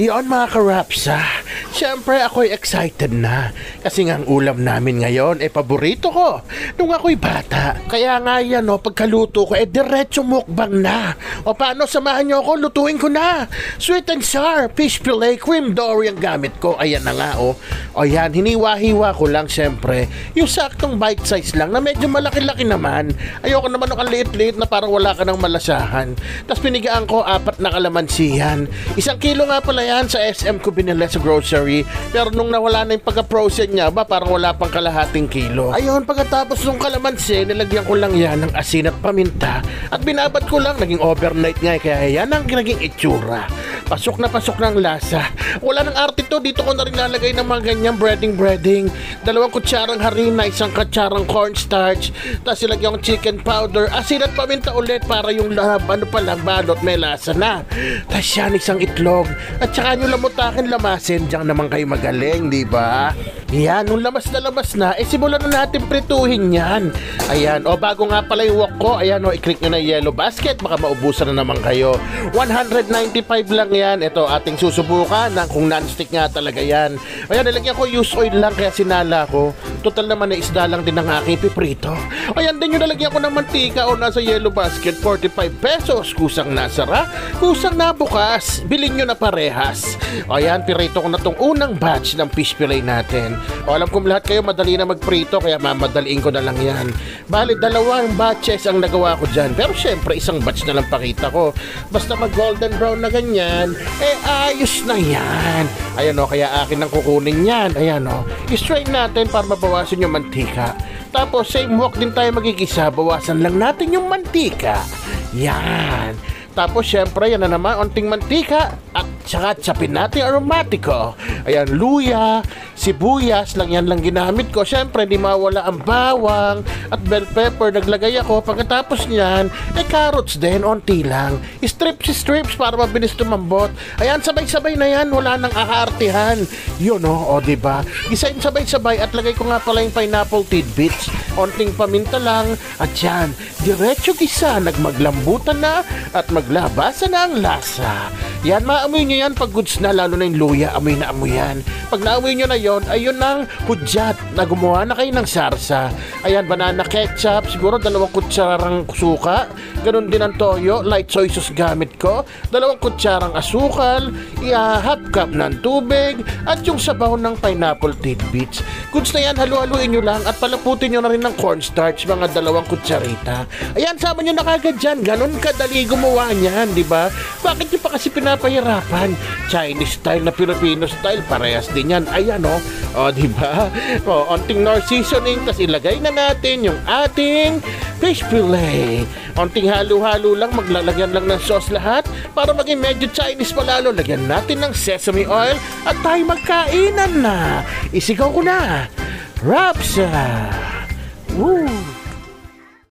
Iyon mga karapsa, siyempre ako'y excited na. Kasi nga ang ulam namin ngayon paborito ko nung ako'y bata. Kaya nga yan pagkaluto ko diretso mukbang na. O paano, samahan niyo ako, lutuin ko na. Sweet and sour, fish fillet, cream dory ang gamit ko. Ayan na nga O yan, hiniwa-hiwa ko lang siyempre. Yung saktong bite size lang na medyo malaki-laki naman. Ayoko naman ang liit-liit na parang wala ka ng malasahan. Tapos pinigaan ko 4 na kalamansi yan. 1 kilo nga pala yan sa SM ko binili sa grocery. Pero nung nawala na yung pagka-frozen niya parang wala pang kalahating kilo. Ayun, pagkatapos ng kalamansi, nilagyan ko lang yan ng asin at paminta. At binabad ko lang, naging overnight nga kaya yan ang naging itsura. Pasok na pasok ng lasa. Wala ng arte to, dito ko na rin nalagay ng mga ganyang breading. 2 kutsarang harina, 1 kutsarang cornstarch. Tapos ilagyan ko chicken powder, asin at paminta ulit para yung balot may lasa na. Tapos yan, 1 itlog. At saka nyo lamutakin, lamasin. Diyan naman kayo magaling, di ba? Yan, nung lamas na, simulan na natin prituhin yan. Ayan, bago nga pala yung wok ko, ayan i-click nyo na yellow basket, baka maubusan na naman kayo. 195 lang yan. Ito, ating susubukan kung non-stick nga talaga yan. Ayan, nilagyan ko used oil lang, kaya sinala ko. Total naman na isda lang din ang aking piprito. Ayan din yung nalagyan ko ng mantika nasa yellow basket, 45 pesos. Kusang nasara, kusang nabukas. Bilhin nyo na parehas. Ayan, pirito ko na tong unang batch ng fish fillet natin. Alam kong lahat kayo madali na magprito, kaya mamadaliin ko na lang yan. Bali, 2 batches ang nagawa ko dyan. Pero syempre, 1 batch na lang pakita ko. Basta mag golden brown na ganyan, ayos na yan. Ayan kaya akin ang kukunin yan. Ayan i-strain natin para mabawasan yung mantika. Tapos same wok din tayo magigisa, bawasan lang natin yung mantika. Yan. Tapos syempre yan na naman, onting mantika at saka tsapin natin aromatiko. Ayan, luya, sibuyas lang yan lang ginamit ko. Syempre di mawala ang bawang at bell pepper, naglagay ako. Pagkatapos niyan, carrots din, onti lang. Strips para mabilis tumambot. Ayan, sabay-sabay na yan, wala nang akaartihan. Yun diba? Gisain sabay-sabay at lagay ko nga pala yung pineapple tidbits. Onting paminta lang at yan, diretso gisa, nagmaglambutan na at maglabasan na ang lasa. Yan, maamoy nyo yan pag goods na, lalo na yung luya, amoy na amoy yan. Pag naamoy nyo na yon, ayun ang hudyat na gumawa na kayo ng sarsa. Ayan, banana ketchup, siguro 2 kutsarang suka, ganun din ang toyo, light soy sauce gamit ko, 2 kutsarang asukal, half cup ng tubig, at yung sabaw ng pineapple tidbits. Goods na yan, halu-haluin nyo lang at palaputin nyo na rin ng cornstarch, mga 2 kutsarita. Ayan, sama nyo na kagad dyan, ganun kadali gumawa niyan, di ba? Bakit nyo pa kasi pinapahirapan? Chinese style na Filipino style, parehas din yan. Ayan di ba? Onting nor seasoning, tas ilagay na natin yung ating fish fillet. Onting halo-halo lang, maglalagyan lang ng sauce lahat para maging medyo Chinese palalo. Lagyan natin ng sesame oil at tayo magkainan na. Isigaw ko na, Rapsa! Woo!